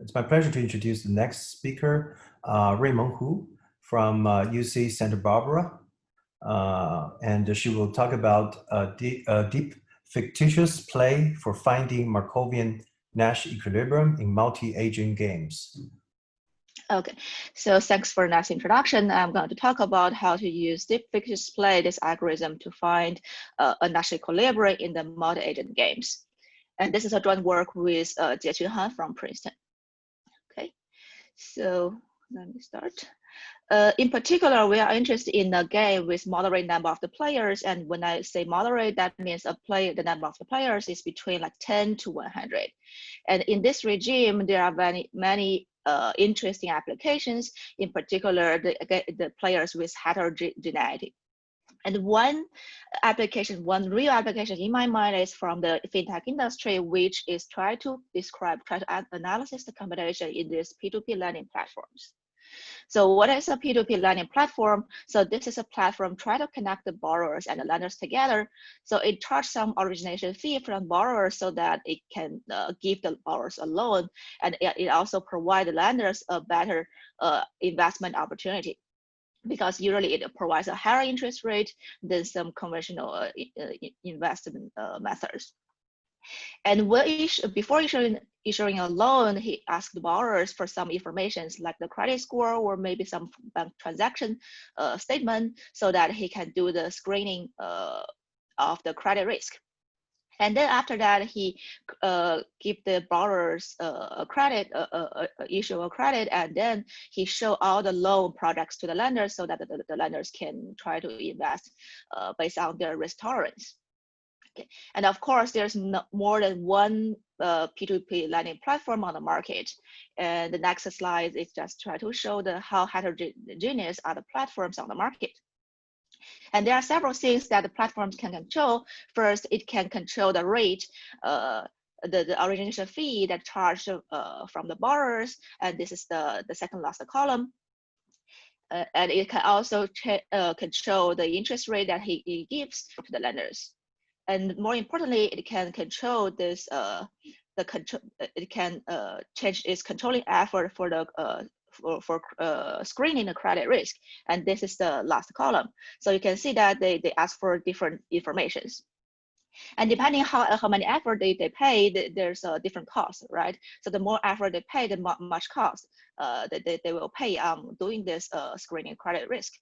It's my pleasure to introduce the next speaker, Ruimeng Hu from UC Santa Barbara. And she will talk about deep fictitious play for finding Markovian Nash equilibrium in multi-agent games. Okay, so thanks for the nice introduction. I'm going to talk about how to use deep fictitious play, this algorithm, to find a Nash equilibrium in the multi-agent games. And this is a joint work with Jie Han from Princeton. Okay, so let me start. In particular, we are interested in a game with moderate number of the players. And when I say moderate, that means the number of the players is between like 10 to 100. And in this regime, there are many interesting applications, in particular, the players with heterogeneity. And one real application in my mind is from the fintech industry, which is try to analyze the combination in these P2P lending platforms. So what is a P2P lending platform? So this is a platform try to connect the borrowers and the lenders together. So it charges some origination fee from borrowers so that it can give the borrowers a loan. And it also provides the lenders a better investment opportunity, because usually it provides a higher interest rate than some conventional investment methods. And before issuing a loan, he asked the borrowers for some information like the credit score or maybe some bank transaction statement, so that he can do the screening of the credit risk. And then after that, he give the borrowers a credit, issue a credit, and then he show all the loan products to the lenders so that the lenders can try to invest based on their risk tolerance. Okay. And of course, there's more than one P2P lending platform on the market. And the next slide is just try to show how heterogeneous are the platforms on the market. And there are several things that the platforms can control. First, it can control the rate, the origination fee that charged from the borrowers. And this is the second last column. And it can also control the interest rate that he gives to the lenders. And more importantly, it can control this. It can change its controlling effort for the screening the credit risk. And this is the last column. So you can see that they ask for different informations. And depending how many effort they pay, there's a different cost, right? So the more effort they pay, the much cost they will pay on doing this screening credit risk.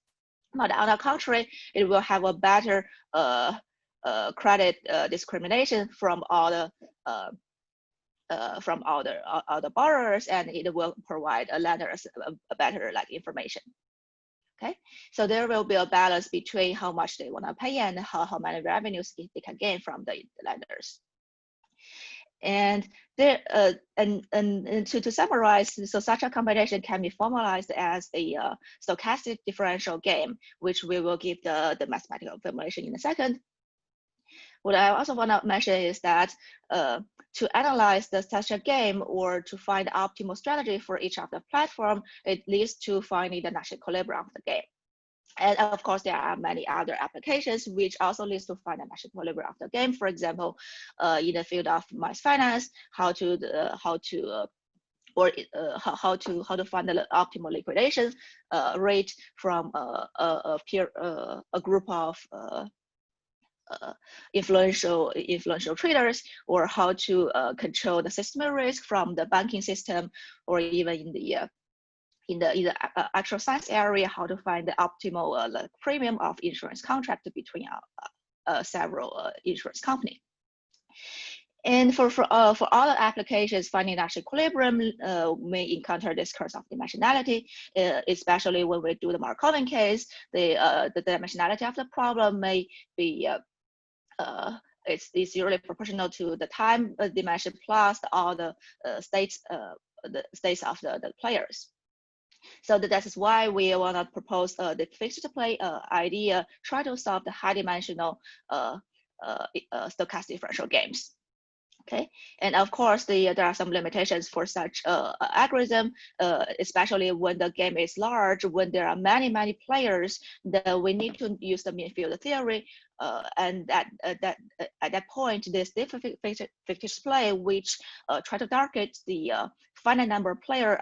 But on the contrary, it will have a better credit discrimination from all the borrowers, and it will provide lenders a better information. Okay, so there will be a balance between how much they want to pay and how many revenues they can gain from the lenders. And there, to summarize, so such a combination can be formalized as a stochastic differential game, which we will give the mathematical formulation in a second. What I also want to mention is that to analyze such a game or to find the optimal strategy for each of the platform, it leads to finding the Nash equilibrium of the game. And of course, there are many other applications which also leads to find the Nash equilibrium of the game. For example, in the field of mass finance, how to find the optimal liquidation rate from a group of influential traders, or how to control the systemic risk from the banking system, or even in the actual science area, how to find the optimal premium of insurance contract between several insurance companies. And for other applications, finding Nash equilibrium may encounter this curse of dimensionality, especially when we do the Markovian case. The dimensionality of the problem may be it's usually proportional to the time dimension plus all the states of the players. So that is why we want to propose the fixed play idea, try to solve the high dimensional stochastic differential games. Okay, and of course, there are some limitations for such algorithm, especially when the game is large, when there are many players, that we need to use the mean field theory And at that point, this fictitious play, which try to target the finite number of player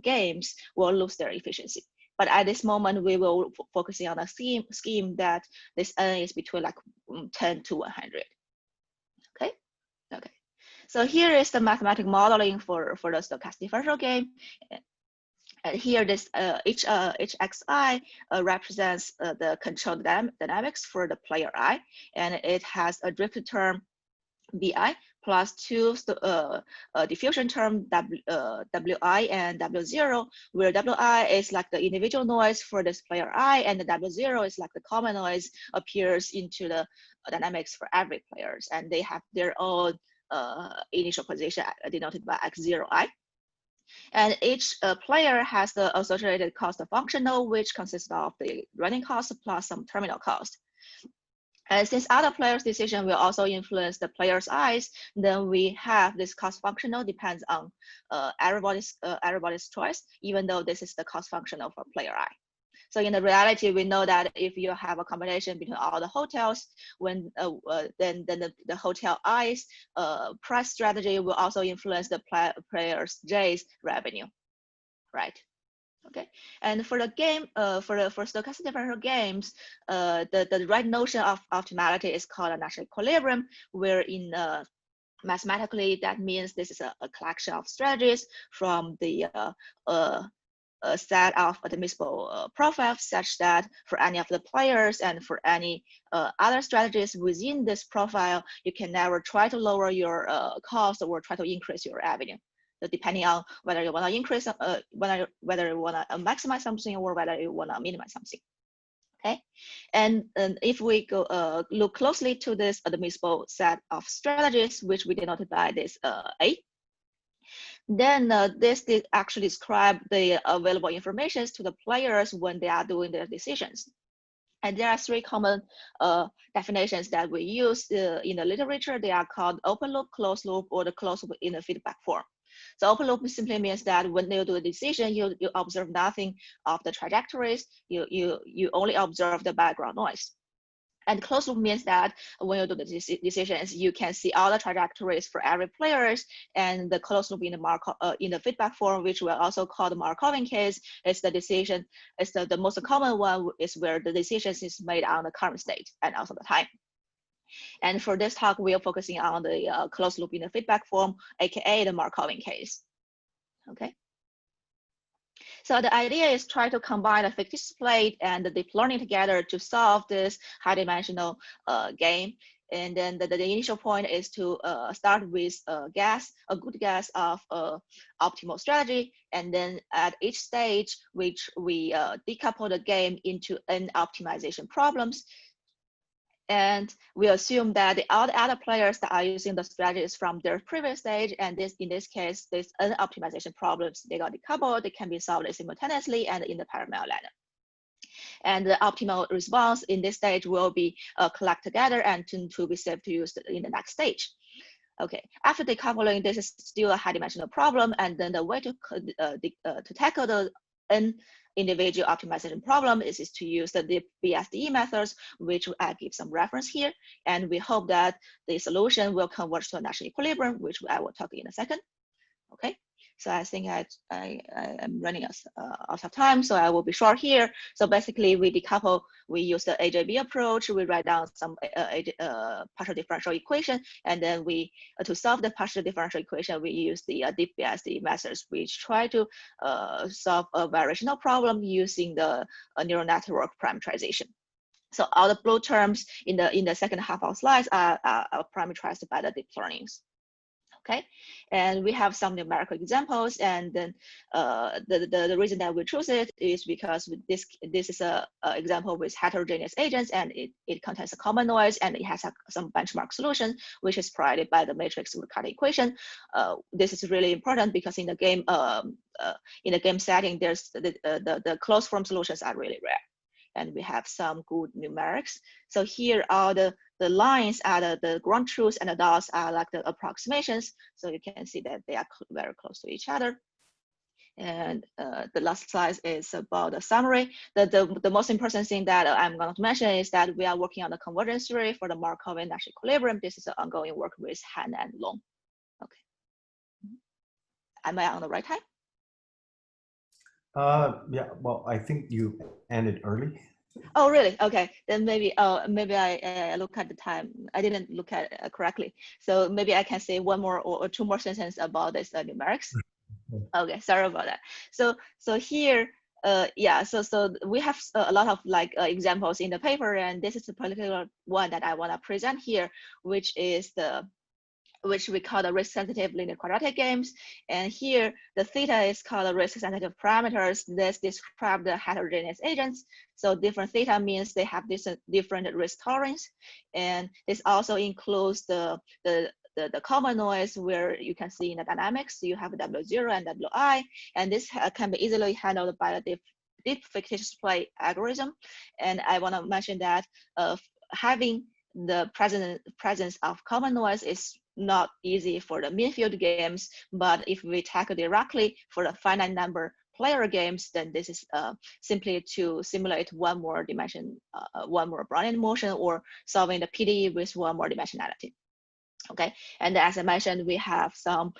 games, will lose their efficiency. But at this moment, we will focusing on a scheme that this n is between like 10 to 100. Okay. So here is the mathematical modeling for the stochastic differential game. And here, this each xi represents the control dynamics for the player I, and it has a drifted term bi plus two diffusion term wi and w0, where wi is like the individual noise for this player I, and the w0 is like the common noise appears into the dynamics for every players, and they have their own initial position denoted by x0i. And each player has the associated cost functional, which consists of the running cost plus some terminal cost. And since other players' decision will also influence the player's eyes, then we have this cost functional depends on everybody's choice, even though this is the cost functional for player I. So in the reality, we know that if you have a combination between all the hotels, then the hotel I's price strategy will also influence the player's J's revenue, right? Okay, and for the game, for stochastic differential games, the right notion of optimality is called a Nash equilibrium, where in mathematically that means this is a collection of strategies from the a set of admissible profiles, such that for any of the players and for any other strategies within this profile, you can never try to lower your cost or try to increase your revenue. So depending on whether you want to increase, whether you want to maximize something or whether you want to minimize something. Okay, and if we go look closely to this admissible set of strategies, which we denoted by this A, then this actually describe the available information to the players when they are doing their decisions. And there are three common definitions that we use in the literature. They are called open loop, closed loop, or the closed loop in the feedback form. So open loop simply means that when you do a decision, you observe nothing of the trajectories. You only observe the background noise. And closed loop means that when you do the decisions, you can see all the trajectories for every players. And the closed loop in the feedback form, which we also call the Markovian case, is the decision. It's the most common one is where the decision is made on the current state and also the time. And for this talk, we are focusing on the closed loop in the feedback form, aka the Markovian case. Okay. So the idea is try to combine the fictitious plate and the deep learning together to solve this high-dimensional game. And then the initial point is to start with a good guess of optimal strategy. And then at each stage, which we decouple the game into n optimization problems. And we assume that all the other players that are using the strategies from their previous stage, and in this case, this n optimization problems, they got decoupled, they can be solved simultaneously and in the parallel ladder. And the optimal response in this stage will be collected together and to be saved to use in the next stage. Okay, after decoupling, this is still a high-dimensional problem, and then the way to tackle the n individual optimization problem is to use the Bsde methods, which I give some reference here. And we hope that the solution will converge to a Nash equilibrium, which I will talk in a second. Okay, so I think I am running out of time, so I will be short here. So basically, we decouple, we use the AJB approach, we write down some partial differential equation, and then we, to solve the partial differential equation, we use the deep Bsde methods, which try to solve a variational problem using the neural network parameterization. So all the blue terms in the second half of slides are parameterized by the deep learnings. Okay, and we have some numerical examples, and then the reason that we choose it is because this is a example with heterogeneous agents, and it contains a common noise, and it has some benchmark solution, which is provided by the matrix Riccati equation. This is really important because in the game setting, there's the closed form solutions are really rare, and we have some good numerics. So here are the lines are the ground truths, and the dots are like the approximations. So you can see that they are very close to each other. And the last slide is about the summary. The most important thing that I'm going to mention is that we are working on the convergence theory for the Markovian Nash equilibrium. This is an ongoing work with Han and Long. Okay. Am I on the right time? Yeah, well, I think you ended early. Oh, really? Okay, then maybe maybe I look at the time. I didn't look at it correctly. So maybe I can say one more or two more sentences about this numerics. Okay, sorry about that. So here, yeah, so we have a lot of like examples in the paper, and this is a particular one that I want to present here, which we call the risk-sensitive linear quadratic games. And here, the theta is called the risk-sensitive parameters. This describe the heterogeneous agents. So different theta means they have different risk tolerance. And this also includes the common noise, where you can see in the dynamics, you have W0 and Wi, and this can be easily handled by the deep fictitious play algorithm. And I want to mention that having the presence of common noise is not easy for the mean field games, but if we tackle directly for the finite number player games, then this is simply to simulate one more dimension, one more Brownian motion, or solving the PDE with one more dimensionality. Okay, and as I mentioned, we have some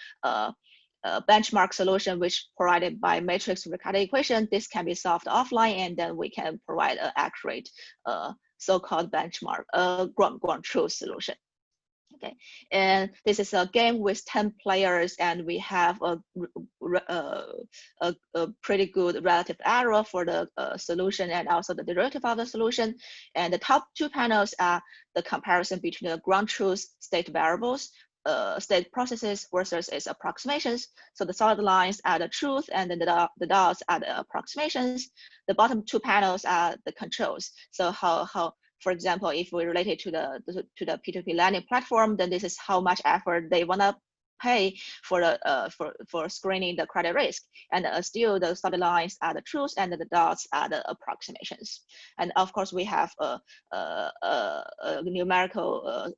benchmark solution which provided by matrix Riccati equation. This can be solved offline, and then we can provide an accurate so-called benchmark ground truth solution. Okay, and this is a game with 10 players, and we have a pretty good relative error for the solution and also the derivative of the solution. And the top two panels are the comparison between the ground truth state variables, state processes versus its approximations. So the solid lines are the truth, and then the dots are the approximations. The bottom two panels are the controls. So how for example, if we relate it to the P2P lending platform, then this is how much effort they want to pay for the for screening the credit risk. And still, the solid lines are the truths, and the dots are the approximations. And of course, we have numerical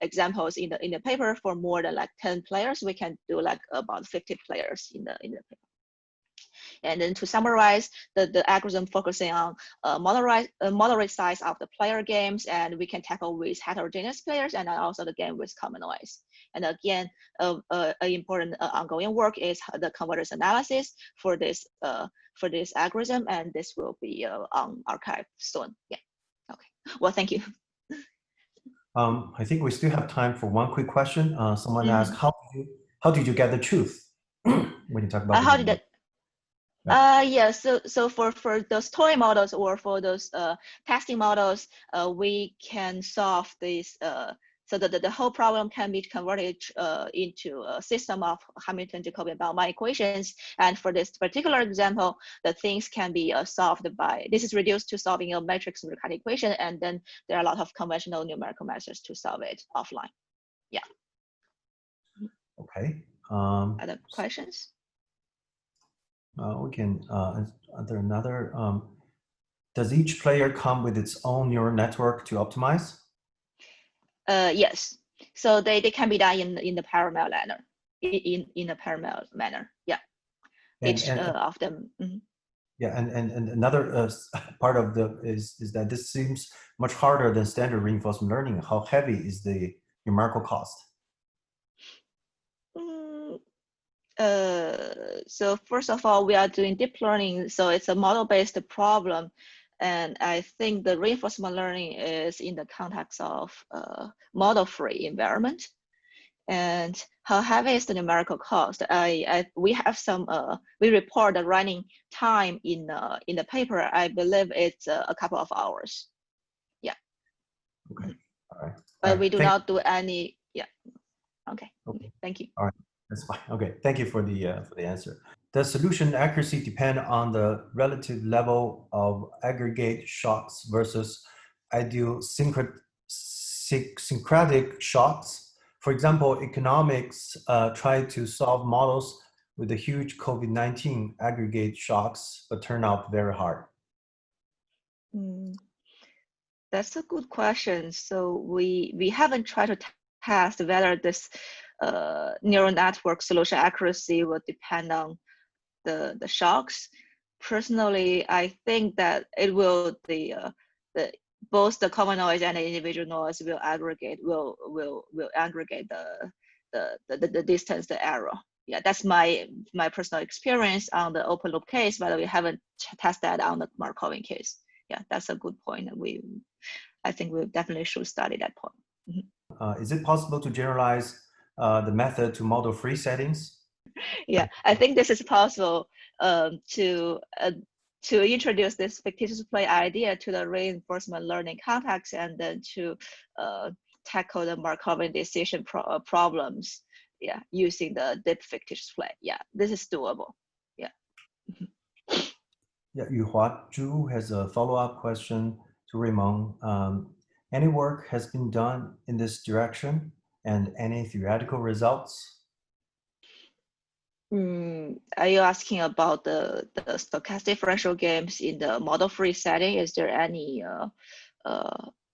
examples in the paper for more than like 10 players. We can do like about 50 players in the paper. And then to summarize, the algorithm focusing on moderate size of the player games, and we can tackle with heterogeneous players, and also the game with common noise. And again, an important ongoing work is the convergence analysis for this algorithm, and this will be on archive soon. Yeah. Okay. Well, thank you. I think we still have time for one quick question. Someone asked, how did you get the truth when you talk about how did it? Yeah, so for those toy models or for those testing models, we can solve this so that the whole problem can be converted into a system of Hamilton Jacobian Bellman equations. And for this particular example, the things can be solved by, this is reduced to solving a matrix Riccati equation, and then there are a lot of conventional numerical methods to solve it offline. Yeah. Okay. Other questions? We can, there another, does each player come with its own neural network to optimize? Yes, so they can be done in the parallel manner, in a parallel manner. Yeah, each of them. Mm-hmm. Yeah, and another part of is that this seems much harder than standard reinforcement learning. How heavy is the numerical cost? So first of all, we are doing deep learning, so it's a model-based problem. And I think the reinforcement learning is in the context of model-free environment. And how heavy is the numerical cost? We have some, we report the running time in the paper. I believe it's a couple of hours. Yeah. Okay, all right. But we do not do any, yeah. Okay, thank you. All right, that's fine. Okay, thank you for the answer. Does solution accuracy depend on the relative level of aggregate shocks versus idiosyncratic shocks? For example, economics try to solve models with the huge COVID-19 aggregate shocks, but turn out very hard. That's a good question. So we haven't tried to test whether this neural network solution accuracy will depend on the shocks. Personally, I think that it will both the common noise and the individual noise will aggregate aggregate the distance, the error. Yeah, that's my personal experience on the open loop case, but we haven't tested that on the Markovian case. Yeah, that's a good point. I think we definitely should study that point. Is it possible to generalize the method to model free settings? Yeah, I think this is possible to introduce this fictitious play idea to the reinforcement learning context, and then to tackle the Markovian decision problems. Yeah, using the deep fictitious play. Yeah, this is doable. Yeah. Yeah, Yuhua Zhu has a follow-up question to Ruimeng. Any work has been done in this direction, and any theoretical results? Are you asking about the stochastic differential games in the model-free setting? Is there any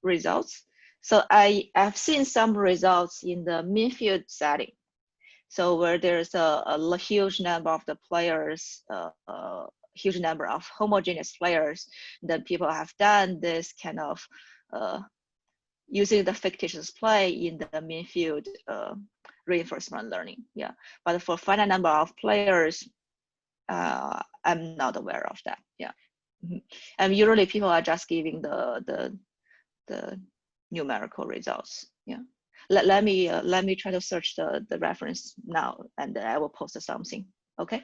results? So I've seen some results in the mean field setting. So where there's a huge number of the players, huge number of homogeneous players, then people have done this kind of using the fictitious play in the mean field reinforcement learning. Yeah, but for finite number of players, I'm not aware of that. Yeah, and usually people are just giving the numerical results. Yeah, let me try to search the reference now, and I will post something. Okay.